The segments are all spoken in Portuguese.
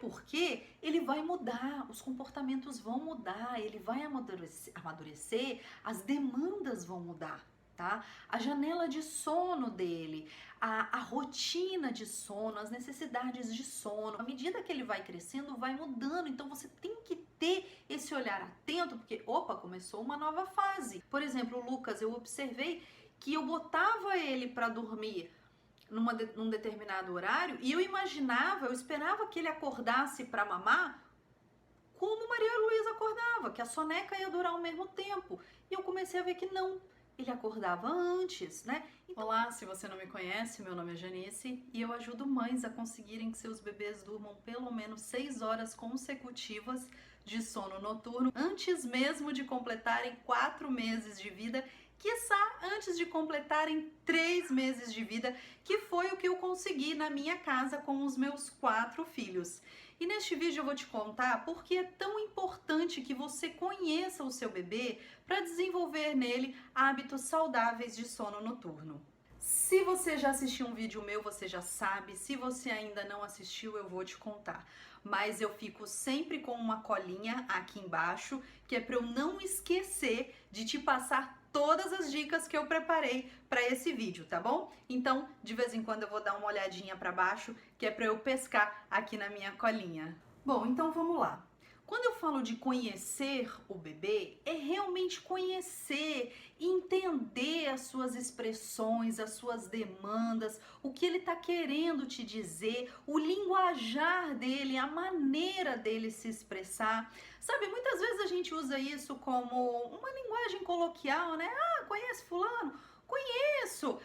porque ele vai mudar, os comportamentos vão mudar, ele vai amadurecer, as demandas vão mudar. Tá? A janela de sono dele, a rotina de sono, as necessidades de sono, à medida que ele vai crescendo, vai mudando. Então você tem que ter esse olhar atento, porque, opa, começou uma nova fase. Por exemplo, o Lucas, eu observei que eu botava ele para dormir num determinado horário e eu esperava que ele acordasse para mamar como Maria Luísa acordava, que a soneca ia durar o mesmo tempo. E eu comecei a ver que não. Ele acordava antes, né? Então... Olá, se você não me conhece, meu nome é Janice e eu ajudo mães a conseguirem que seus bebês durmam pelo menos 6 horas consecutivas de sono noturno antes mesmo de completarem 4 meses de vida, quiçá antes de completarem 3 meses de vida, que foi o que eu consegui na minha casa com os meus 4 filhos. E neste vídeo eu vou te contar por que é tão importante que você conheça o seu bebê para desenvolver nele hábitos saudáveis de sono noturno. Se você já assistiu um vídeo meu, você já sabe. Se você ainda não assistiu, eu vou te contar. Mas eu fico sempre com uma colinha aqui embaixo, que é para eu não esquecer de te passar todas as dicas que eu preparei para esse vídeo, tá bom? Então, de vez em quando eu vou dar uma olhadinha para baixo, que é para eu pescar aqui na minha colinha. Bom, então vamos lá. Quando eu falo de conhecer o bebê, é realmente conhecer, entender as suas expressões, as suas demandas, o que ele está querendo te dizer, o linguajar dele, a maneira dele se expressar. Sabe, muitas vezes a gente usa isso como uma linguagem coloquial, né? Ah, conhece fulano? Conheço,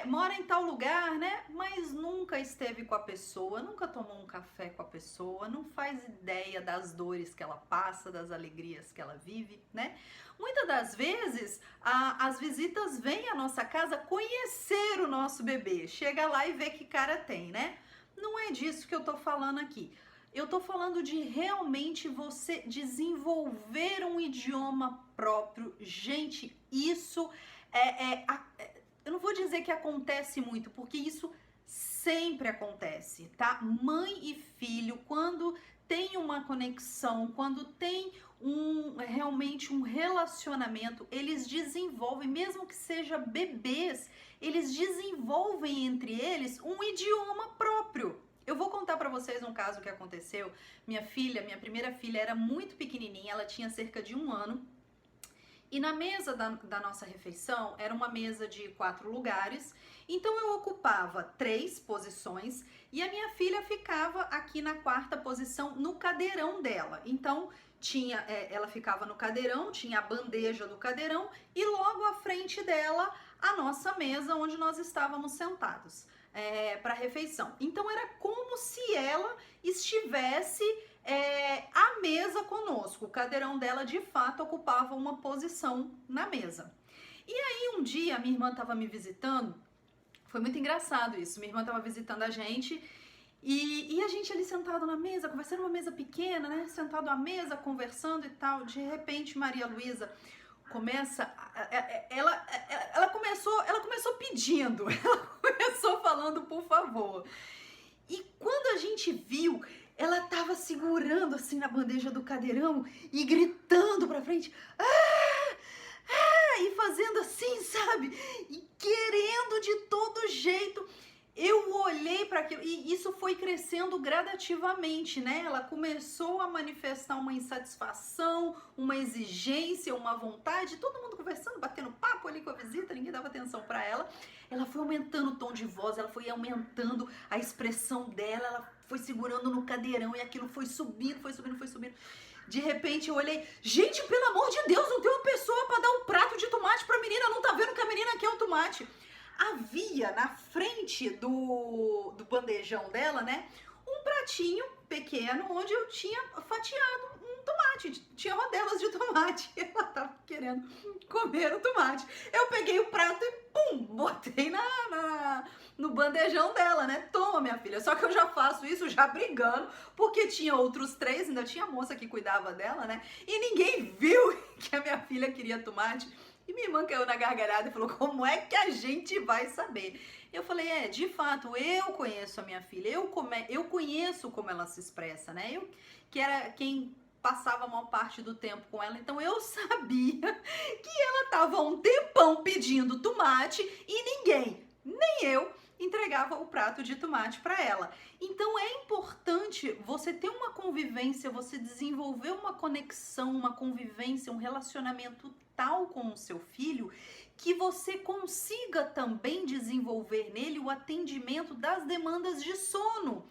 mora em tal lugar, né? Mas nunca esteve com a pessoa, nunca tomou um café com a pessoa, não faz ideia das dores que ela passa, das alegrias que ela vive, né? Muitas das vezes, as visitas vêm à nossa casa conhecer o nosso bebê, chega lá e vê que cara tem, né? Não é disso que eu tô falando aqui. Eu tô falando de realmente você desenvolver um idioma próprio. Gente, isso eu não vou dizer que acontece muito, porque isso sempre acontece, tá? Mãe e filho, quando tem uma conexão, quando tem realmente um relacionamento, eles desenvolvem, mesmo que seja bebês, eles desenvolvem entre eles um idioma próprio. Eu vou contar pra vocês um caso que aconteceu. Minha primeira filha era muito pequenininha, ela tinha cerca de 1 ano. E na mesa da nossa refeição, era uma mesa de 4 lugares, então eu ocupava 3 posições e a minha filha ficava aqui na 4ª posição no cadeirão dela. Então ela ficava no cadeirão, tinha a bandeja do cadeirão e logo à frente dela a nossa mesa onde nós estávamos sentados para refeição. Então era como se ela estivesse à mesa conosco. O cadeirão dela de fato ocupava uma posição na mesa. E aí um dia a minha irmã estava me visitando, foi muito engraçado isso, minha irmã estava visitando a gente e a gente ali sentado na mesa, conversando, uma mesa pequena, né, sentado à mesa, conversando e tal. De repente Maria Luísa ela começou pedindo, ela começou falando por favor. E quando a gente viu, ela tava segurando assim na bandeja do cadeirão e gritando pra frente, e fazendo assim, sabe? E querendo de todo jeito. Eu olhei para aquilo e isso foi crescendo gradativamente, né? Ela começou a manifestar uma insatisfação, uma exigência, uma vontade, todo mundo conversando, batendo papo ali com a visita, ninguém dava atenção para ela. Ela foi aumentando o tom de voz, ela foi aumentando a expressão dela, ela foi segurando no cadeirão e aquilo foi subindo, foi subindo, foi subindo. De repente eu olhei, gente, pelo amor de Deus, não tem uma pessoa para dar um prato de tomate pra menina, não tá vendo que a menina quer o tomate? Havia na frente do bandejão dela, né, um pratinho pequeno onde eu tinha fatiado um tomate, tinha rodelas de tomate. Ela tava querendo comer o tomate. Eu peguei o prato e pum, botei no bandejão dela, né? Toma, minha filha. Só que eu já faço isso já brigando, porque tinha outros 3, ainda tinha a moça que cuidava dela, né? E ninguém viu que a minha filha queria tomate. E minha irmã caiu na gargalhada e falou, como é que a gente vai saber? Eu falei, de fato, eu conheço a minha filha, eu conheço como ela se expressa, né? Eu, que era quem passava a maior parte do tempo com ela, então eu sabia que ela tava um tempão pedindo tomate e ninguém, nem eu, entregava o prato de tomate para ela. Então é importante você ter uma convivência, você desenvolver uma conexão, uma convivência, um relacionamento tal com o seu filho que você consiga também desenvolver nele o atendimento das demandas de sono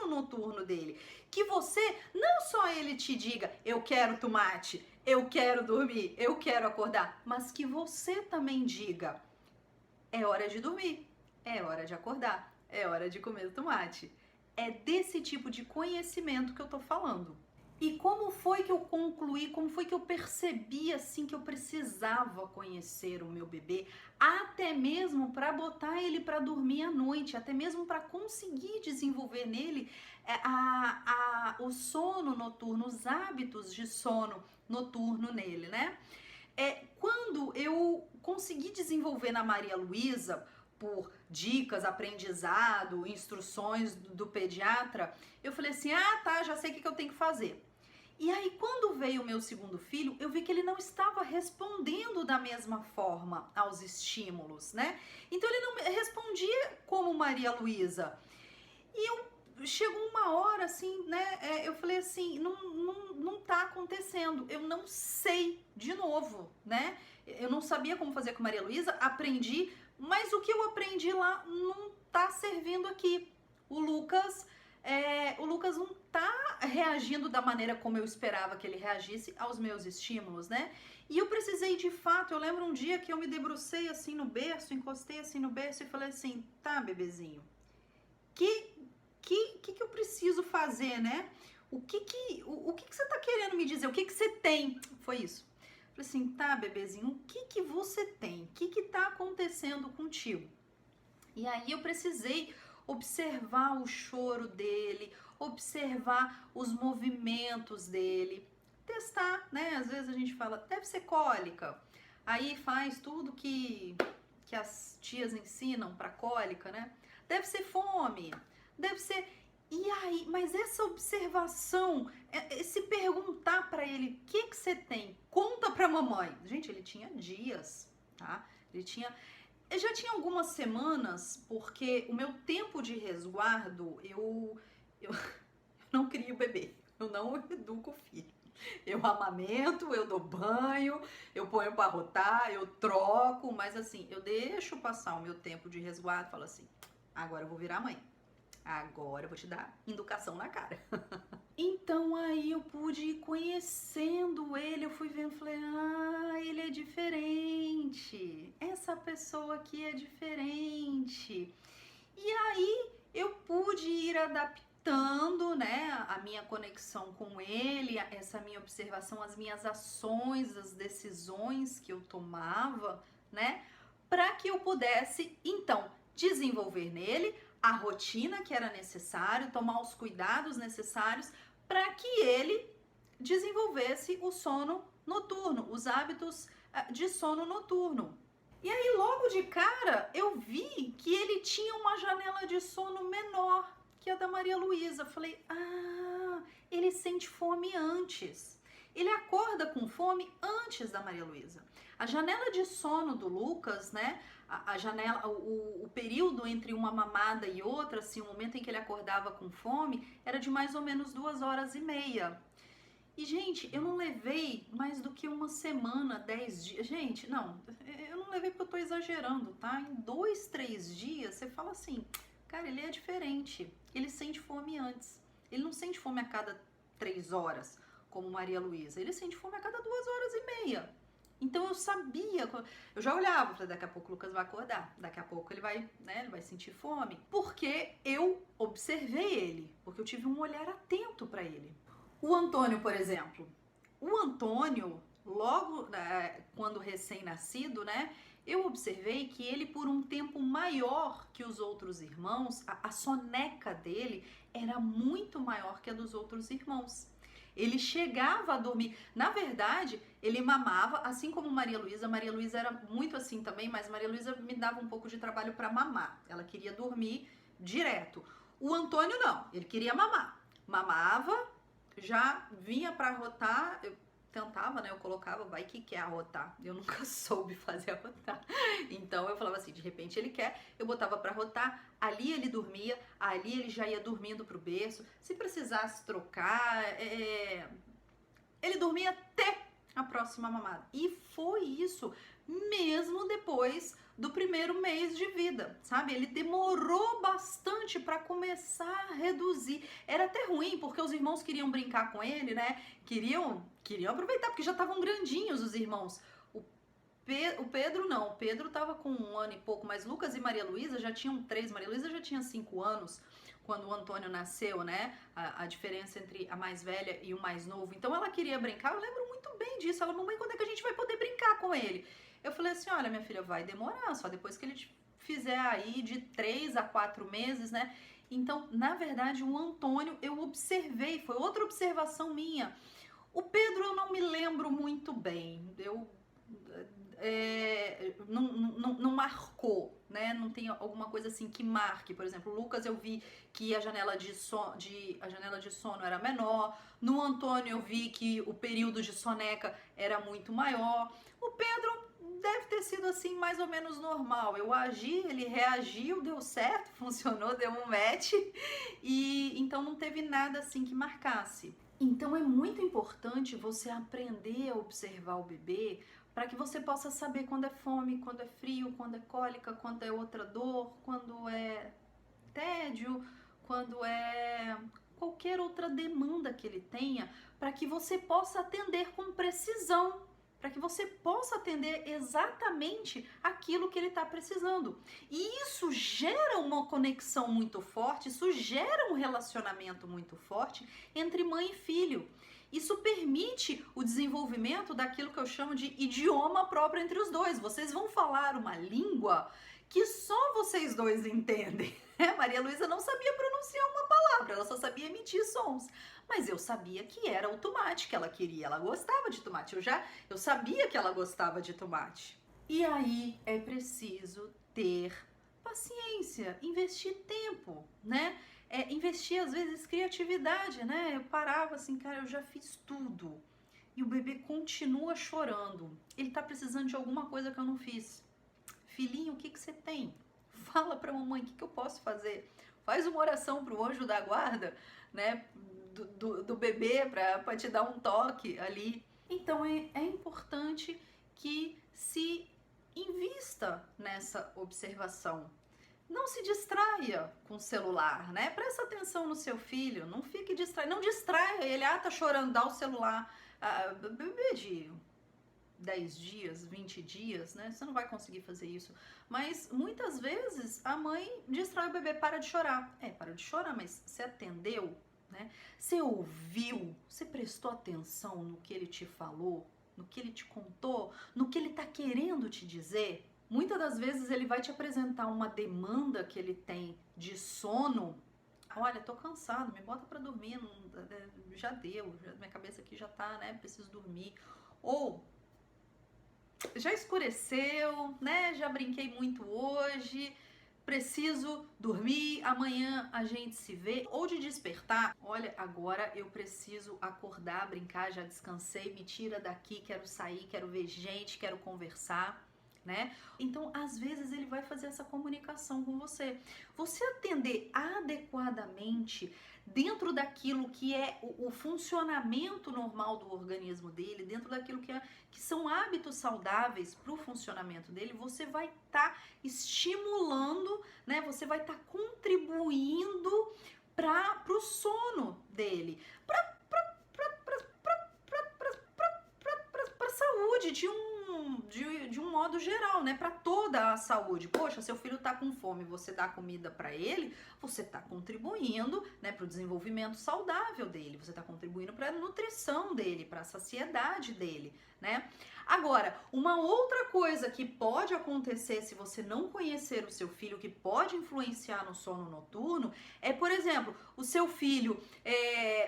noturno dele. Que você, não só ele te diga, eu quero tomate, eu quero dormir, eu quero acordar, mas que você também diga, é hora de dormir, é hora de acordar, é hora de comer tomate. É desse tipo de conhecimento que eu tô falando. E como foi que eu concluí, como foi que eu percebi assim que eu precisava conhecer o meu bebê, até mesmo para botar ele para dormir à noite, até mesmo para conseguir desenvolver nele o sono noturno, os hábitos de sono noturno nele, né? Quando eu consegui desenvolver na Maria Luísa, por dicas, aprendizado, instruções do pediatra, eu falei assim, tá, já sei o que eu tenho que fazer. E aí, quando veio o meu segundo filho, eu vi que ele não estava respondendo da mesma forma aos estímulos, né? Então, ele não respondia como Maria Luísa. E chegou uma hora, assim, né? Eu falei assim, não tá acontecendo. Eu não sei de novo, né? Eu não sabia como fazer com Maria Luísa, aprendi, mas o que eu aprendi lá não tá servindo aqui. O Lucas não tá reagindo da maneira como eu esperava que ele reagisse aos meus estímulos, né? E eu precisei de fato, eu lembro um dia que eu me debrucei assim no berço, encostei assim no berço e falei assim, tá, bebezinho, que eu preciso fazer, né? O que você tá querendo me dizer? O que você tem? Foi isso. Falei assim, tá, bebezinho, o que você tem? O que tá acontecendo contigo? E aí eu precisei observar o choro dele, observar os movimentos dele, testar, né? Às vezes a gente fala, deve ser cólica. Aí faz tudo que as tias ensinam para cólica, né? Deve ser fome, deve ser. E aí, mas essa observação, esse perguntar para ele, o que você tem? Conta pra mamãe. Gente, ele tinha dias, tá? Eu já tinha algumas semanas, porque o meu tempo de resguardo, eu não crio bebê, eu não educo o filho. Eu amamento, eu dou banho, eu ponho pra rotar, eu troco, mas assim, eu deixo passar o meu tempo de resguardo e falo assim, agora eu vou virar mãe. Agora eu vou te dar educação na cara. Então aí eu pude ir conhecendo ele, eu fui vendo, falei, ele é diferente. Essa pessoa aqui é diferente. E aí eu pude ir adaptando, né, a minha conexão com ele, essa minha observação, as minhas ações, as decisões que eu tomava, né, para que eu pudesse, então, desenvolver nele a rotina que era necessário, tomar os cuidados necessários para que ele desenvolvesse o sono noturno, os hábitos de sono noturno. E aí, logo de cara, eu vi que ele tinha uma janela de sono menor que a da Maria Luísa. Falei, ele sente fome antes. Ele acorda com fome antes da Maria Luísa. A janela de sono do Lucas, né? A janela, o período entre uma mamada e outra, assim, o momento em que ele acordava com fome, era de mais ou menos 2h30. E, gente, eu não levei mais do que uma semana, 10 dias. Gente, não, eu não levei porque eu tô exagerando, tá? Em 2, 3 dias, você fala assim, cara, ele é diferente. Ele sente fome antes. Ele não sente fome a cada 3 horas, como Maria Luísa. Ele sente fome a cada 2h30. Então eu sabia, eu já olhava, falei, daqui a pouco o Lucas vai acordar, daqui a pouco ele vai, né, ele vai sentir fome. Porque eu observei ele, porque eu tive um olhar atento para ele. O Antônio, por exemplo, o Antônio, logo quando recém-nascido, né, eu observei que ele, por um tempo maior que os outros irmãos, a soneca dele era muito maior que a dos outros irmãos. Ele chegava a dormir. Na verdade, ele mamava, assim como Maria Luísa. Maria Luísa era muito assim também, mas Maria Luísa me dava um pouco de trabalho para mamar. Ela queria dormir direto. O Antônio não, ele queria mamar. Mamava, já vinha para arrotar. Eu tentava, né? Eu colocava, vai que quer arrotar. Eu nunca soube fazer arrotar. Então eu falava assim, de repente ele quer, eu botava pra arrotar, ali ele dormia, ali ele já ia dormindo pro berço. Se precisasse trocar, ele dormia até a próxima mamada. E foi isso, mesmo depois do primeiro mês de vida, sabe? Ele demorou bastante para começar a reduzir. Era até ruim, porque os irmãos queriam brincar com ele, né? Queriam aproveitar, porque já estavam grandinhos os irmãos. O Pedro não, o Pedro tava com 1 ano e pouco, mas Lucas e Maria Luísa já tinham 3, Maria Luísa já tinha 5 anos quando o Antônio nasceu, né? A diferença entre a mais velha e o mais novo. Então ela queria brincar, eu lembro muito bem disso. Ela, mamãe, quando é que a gente vai poder brincar com ele? Eu falei assim, olha, minha filha, vai demorar, só depois que ele fizer aí de 3 a 4 meses, né? Então, na verdade, o Antônio eu observei, foi outra observação minha. O Pedro eu não me lembro muito bem, não marcou, né? Não tem alguma coisa assim que marque. Por exemplo, o Lucas eu vi que a janela de sono era menor. No Antônio eu vi que o período de soneca era muito maior. O Pedro deve ter sido assim mais ou menos normal. Eu agi, ele reagiu, deu certo, funcionou, deu um match e então não teve nada assim que marcasse. Então é muito importante você aprender a observar o bebê para que você possa saber quando é fome, quando é frio, quando é cólica, quando é outra dor, quando é tédio, quando é qualquer outra demanda que ele tenha, para que você possa atender com precisão, para que você possa atender exatamente aquilo que ele está precisando. E isso gera uma conexão muito forte, isso gera um relacionamento muito forte entre mãe e filho. Isso permite o desenvolvimento daquilo que eu chamo de idioma próprio entre os dois. Vocês vão falar uma língua que só vocês dois entendem. Maria Luísa não sabia pronunciar uma palavra, ela só sabia emitir sons. Mas eu sabia que era o tomate que ela queria, ela gostava de tomate. Eu sabia que ela gostava de tomate. E aí é preciso ter paciência, investir tempo, né? Investir às vezes criatividade, né? Eu parava assim, cara, eu já fiz tudo e o bebê continua chorando. Ele tá precisando de alguma coisa que eu não fiz. Filhinho, o que você tem? Fala pra mamãe, o que eu posso fazer? Faz uma oração pro anjo da guarda, né? Do bebê pra te dar um toque ali. Então é importante que se invista nessa observação. Não se distraia com o celular, né? Presta atenção no seu filho, não fique distraído, não distraia ele, tá chorando, dá o celular. Bebê de 10 dias, 20 dias, né? Você não vai conseguir fazer isso. Mas muitas vezes a mãe distrai o bebê, para de chorar. Para de chorar, mas você atendeu, né? Você ouviu, você prestou atenção no que ele te falou, no que ele te contou, no que ele tá querendo te dizer? Muitas das vezes ele vai te apresentar uma demanda que ele tem de sono. Olha, tô cansado, me bota pra dormir, já deu, minha cabeça aqui já tá, né, preciso dormir. Ou, já escureceu, né, já brinquei muito hoje, preciso dormir, amanhã a gente se vê. Ou de despertar, olha, agora eu preciso acordar, brincar, já descansei, me tira daqui, quero sair, quero ver gente, quero conversar. Né? Então, às vezes ele vai fazer essa comunicação com você. Você atender adequadamente dentro daquilo que é o funcionamento normal do organismo dele, dentro daquilo que são hábitos saudáveis para o funcionamento dele, você vai estar estimulando, né? Você vai estar contribuindo para o sono dele, para a saúde de um modo geral, né? Para todos da saúde. Poxa, seu filho tá com fome, você dá comida para ele, você tá contribuindo, né, para o desenvolvimento saudável dele, você tá contribuindo para a nutrição dele, para a saciedade dele, né? Agora, uma outra coisa que pode acontecer se você não conhecer o seu filho, que pode influenciar no sono noturno, é, por exemplo, o seu filho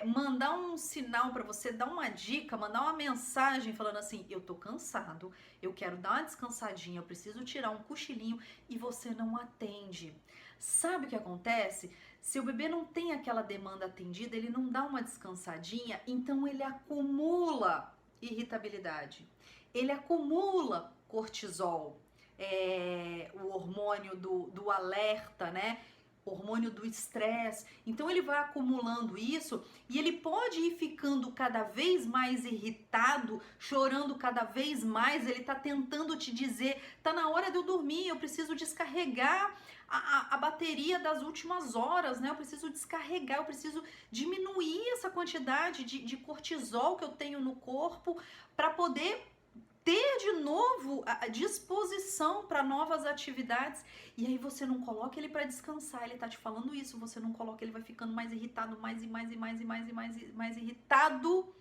mandar um sinal para você, dar uma dica, mandar uma mensagem falando assim: eu tô cansado, eu quero dar uma descansadinha, eu preciso tirar um cochilinho, e você não atende. Sabe o que acontece? Se o bebê não tem aquela demanda atendida, ele não dá uma descansadinha, então ele acumula irritabilidade. Ele acumula cortisol, o hormônio do alerta, né? Hormônio do estresse. Então ele vai acumulando isso e ele pode ir ficando cada vez mais irritado, chorando cada vez mais. Ele tá tentando te dizer: tá na hora de eu dormir, eu preciso descarregar a bateria das últimas horas, né? Eu preciso descarregar, eu preciso diminuir essa quantidade de cortisol que eu tenho no corpo para poder ter de novo a disposição para novas atividades. E aí você não coloca ele para descansar, ele tá te falando isso, você não coloca, ele vai ficando mais irritado, mais irritado.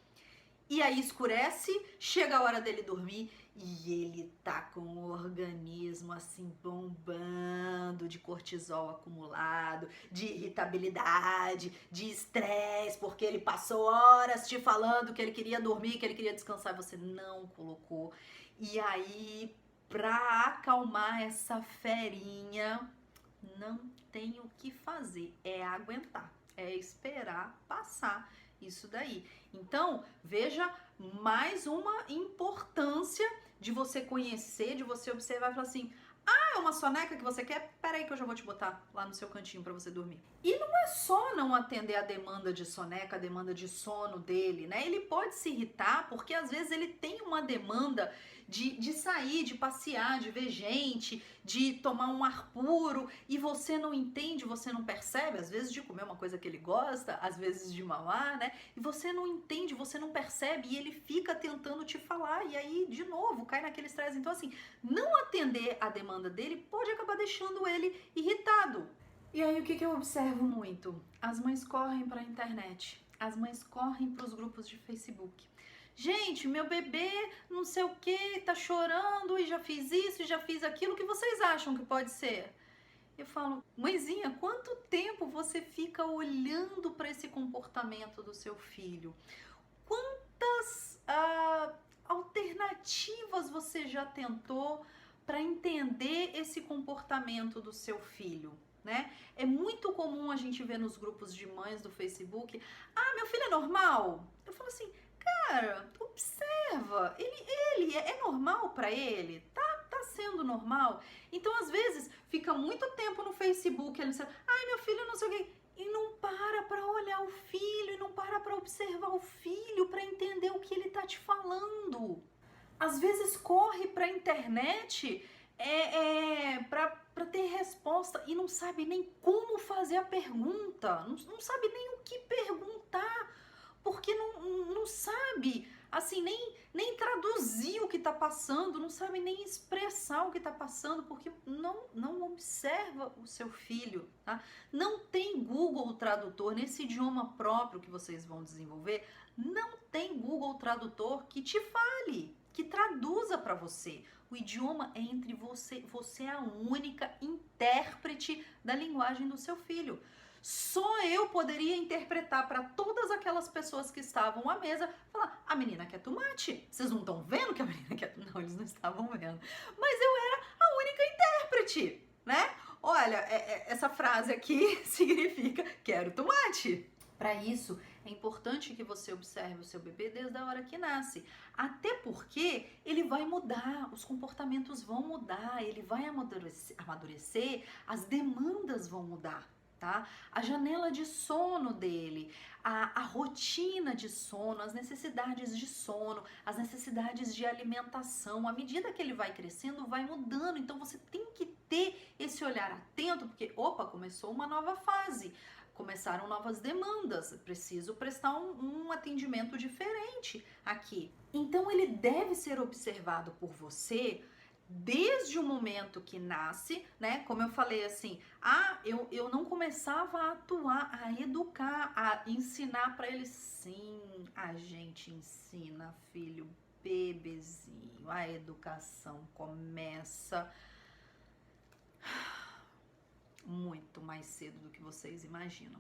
E aí escurece, chega a hora dele dormir e ele tá com o organismo assim bombando de cortisol acumulado, de irritabilidade, de estresse, porque ele passou horas te falando que ele queria dormir, que ele queria descansar, você não colocou. E aí, pra acalmar essa ferinha, não tem o que fazer, é aguentar, é esperar passar isso daí. Então, veja mais uma importância de você conhecer, de você observar e falar assim: ah, é uma soneca que você quer? Peraí que eu já vou te botar lá no seu cantinho para você dormir. E não é só não atender a demanda de soneca, a demanda de sono dele, né? Ele pode se irritar porque às vezes ele tem uma demanda de sair, de passear, de ver gente, de tomar um ar puro, e você não entende, você não percebe, às vezes de comer uma coisa que ele gosta, às vezes de mamar, né? E você não entende, você não percebe, e ele fica tentando te falar, e aí, de novo, cai naquele estresse. Então, assim, não atender a demanda dele pode acabar deixando ele irritado. E aí, o que eu observo muito? As mães correm para a internet, as mães correm para os grupos de Facebook. Gente, meu bebê não sei o que, tá chorando e já fiz isso e já fiz aquilo, o que vocês acham que pode ser? Eu falo: mãezinha, quanto tempo você fica olhando para esse comportamento do seu filho? Quantas alternativas você já tentou para entender esse comportamento do seu filho? Né? É muito comum a gente ver nos grupos de mães do Facebook: ah, meu filho é normal? Eu falo assim: cara, observa, ele é normal pra ele? Tá sendo normal? Então, às vezes, fica muito tempo no Facebook, ele diz: ai, meu filho não sei o quê, e não para pra olhar o filho, e não para pra observar o filho, pra entender o que ele tá te falando. Às vezes, corre pra internet pra ter resposta e não sabe nem como fazer a pergunta, não sabe nem o que perguntar, porque não sabe, assim, nem traduzir o que está passando, não sabe nem expressar o que está passando, porque não observa o seu filho, tá? Não tem Google Tradutor nesse idioma próprio que vocês vão desenvolver, não tem Google Tradutor que te fale, que traduza para você. O idioma é entre você, você é a única intérprete da linguagem do seu filho. Só eu poderia interpretar para todas aquelas pessoas que estavam à mesa, falar: a menina quer tomate. Vocês não estão vendo que a menina quer tomate? Não, eles não estavam vendo. Mas eu era a única intérprete, né? Olha, essa frase aqui significa quero tomate. Para isso, é importante que você observe o seu bebê desde a hora que nasce. Até porque ele vai mudar, os comportamentos vão mudar, ele vai amadurecer, as demandas vão mudar. Tá? A janela de sono dele, a rotina de sono, as necessidades de sono, as necessidades de alimentação, à medida que ele vai crescendo, vai mudando. Então você tem que ter esse olhar atento, porque, opa, começou uma nova fase, começaram novas demandas, preciso prestar um atendimento diferente aqui. Então ele deve ser observado por você desde o momento que nasce, né? Como eu falei assim, eu não começava a atuar, a educar, a ensinar para ele. Sim, a gente ensina, filho, bebezinho, a educação começa muito mais cedo do que vocês imaginam.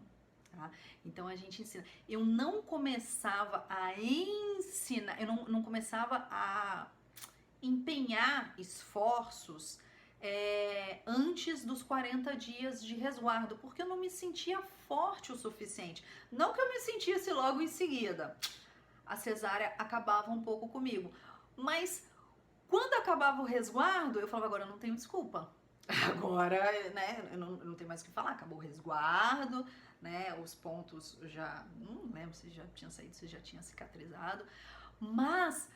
Tá? Então a gente ensina. Eu não começava a ensinar, eu não começava a empenhar esforços antes dos 40 dias de resguardo, porque eu não me sentia forte o suficiente. Não que eu me sentisse logo em seguida. A cesárea acabava um pouco comigo. Mas quando acabava o resguardo, eu falava, agora eu não tenho desculpa. Agora, né, eu não tenho mais o que falar, acabou o resguardo, né, os pontos já, não lembro se já tinha saído, se já tinha cicatrizado, mas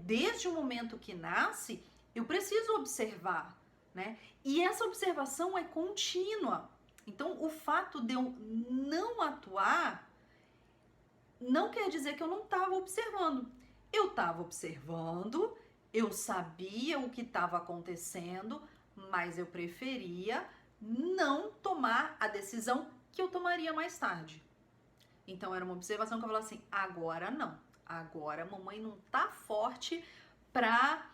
desde o momento que nasce, eu preciso observar, né, e essa observação é contínua. Então, o fato de eu não atuar não quer dizer que eu não estava observando. Eu estava observando, eu sabia o que estava acontecendo, mas eu preferia não tomar a decisão que eu tomaria mais tarde. Então era uma observação que eu falava assim, agora não. Agora a mamãe não tá forte pra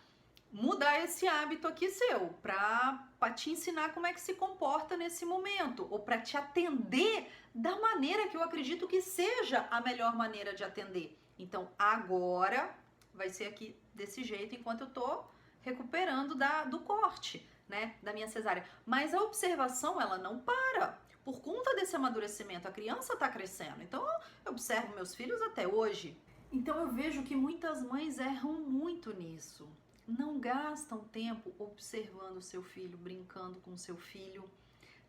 mudar esse hábito aqui seu, pra te ensinar como é que se comporta nesse momento, ou pra te atender da maneira que eu acredito que seja a melhor maneira de atender. Então agora vai ser aqui desse jeito enquanto eu tô recuperando do corte, né, da minha cesárea. Mas a observação, ela não para. Por conta desse amadurecimento, a criança tá crescendo. Então eu observo meus filhos até hoje. Então eu vejo que muitas mães erram muito nisso. Não gastam tempo observando o seu filho, brincando com o seu filho,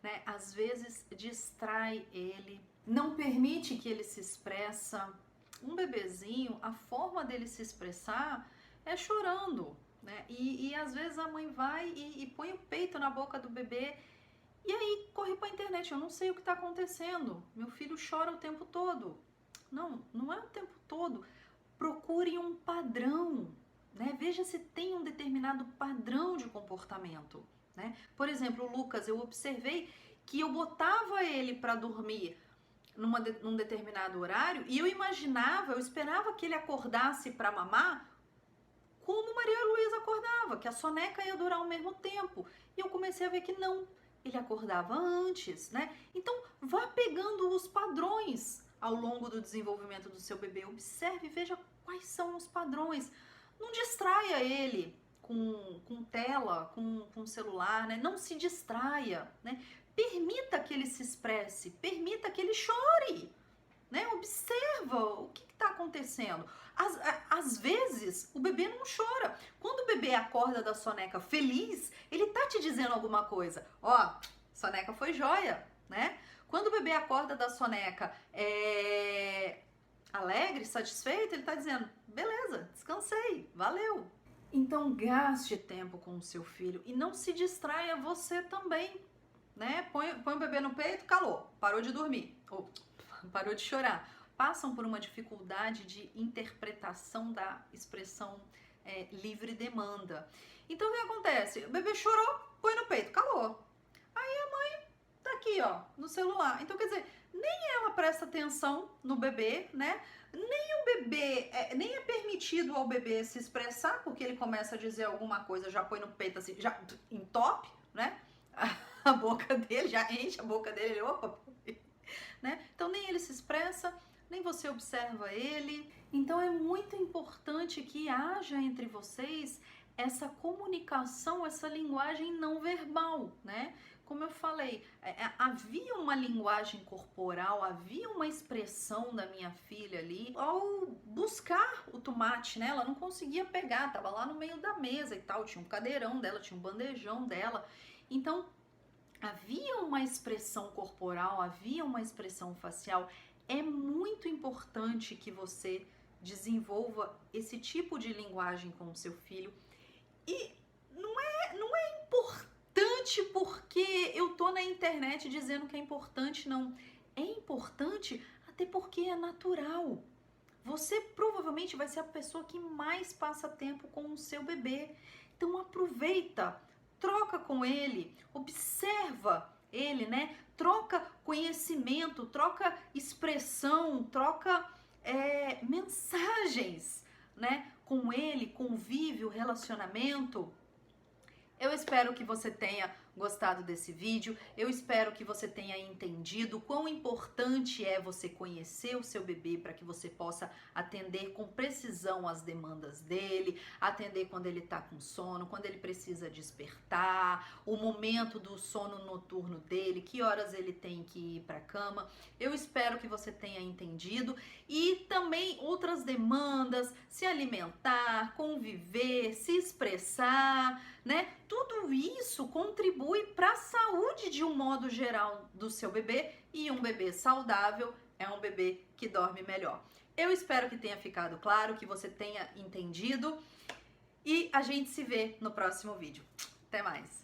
né? Às vezes distrai ele, não permite que ele se expressa. Um bebezinho, a forma dele se expressar é chorando, né? E às vezes a mãe vai e põe o peito na boca do bebê e aí corre pra internet, eu não sei o que tá acontecendo, meu filho chora o tempo todo. Não, não é o tempo todo. Procure um padrão, né? Veja se tem um determinado padrão de comportamento, né? Por exemplo, o Lucas, eu observei que eu botava ele para dormir num determinado horário e eu imaginava, eu esperava que ele acordasse para mamar como Maria Luísa acordava, que a soneca ia durar o mesmo tempo. E eu comecei a ver que não, ele acordava antes, né? Então, vá pegando os padrões ao longo do desenvolvimento do seu bebê. Observe, veja quais são os padrões. Não distraia ele com tela, com celular, né? Não se distraia, né? Permita que ele se expresse, permita que ele chore, né? Observa o que está acontecendo. Às vezes, o bebê não chora. Quando o bebê acorda da soneca feliz, ele tá te dizendo alguma coisa. Ó, soneca foi joia, né? Quando o bebê acorda da soneca alegre, satisfeito, ele tá dizendo, beleza, descansei, valeu. Então, gaste tempo com o seu filho e não se distraia você também, né? Põe o bebê no peito, calou, parou de dormir, ou parou de chorar. Passam por uma dificuldade de interpretação da expressão livre demanda. Então, o que acontece? O bebê chorou, põe no peito, calou. Aí a mãe tá aqui, ó, no celular. Então, quer dizer, nem ela presta atenção no bebê, né? Nem o bebê, nem é permitido ao bebê se expressar, porque ele começa a dizer alguma coisa, já põe no peito assim, já entope, né? A boca dele, já enche a boca dele, ele, opa, né? Então nem ele se expressa, nem você observa ele. Então é muito importante que haja entre vocês essa comunicação, essa linguagem não verbal, né? Como eu falei, havia uma linguagem corporal, havia uma expressão da minha filha ali ao buscar o tomate, né? Ela não conseguia pegar, tava lá no meio da mesa e tal, tinha um cadeirão dela, tinha um bandejão dela. Então, havia uma expressão corporal, havia uma expressão facial. É muito importante que você desenvolva esse tipo de linguagem com o seu filho. E não é importante porque eu tô na internet dizendo que é importante, não. É importante até porque é natural. você provavelmente vai ser a pessoa que mais passa tempo com o seu bebê. Então aproveita, troca com ele, observa ele, né? Troca conhecimento, troca expressão, troca mensagens, né? Com ele, convívio, relacionamento. Eu espero que você tenha gostado desse vídeo, eu espero que você tenha entendido quão importante é você conhecer o seu bebê para que você possa atender com precisão as demandas dele, atender quando ele está com sono, quando ele precisa despertar, o momento do sono noturno dele, que horas ele tem que ir para a cama. Eu espero que você tenha entendido e também outras demandas, se alimentar, conviver, se expressar, né? Tudo isso contribui para a saúde de um modo geral do seu bebê, e um bebê saudável é um bebê que dorme melhor. Eu espero que tenha ficado claro, que você tenha entendido, e a gente se vê no próximo vídeo. Até mais!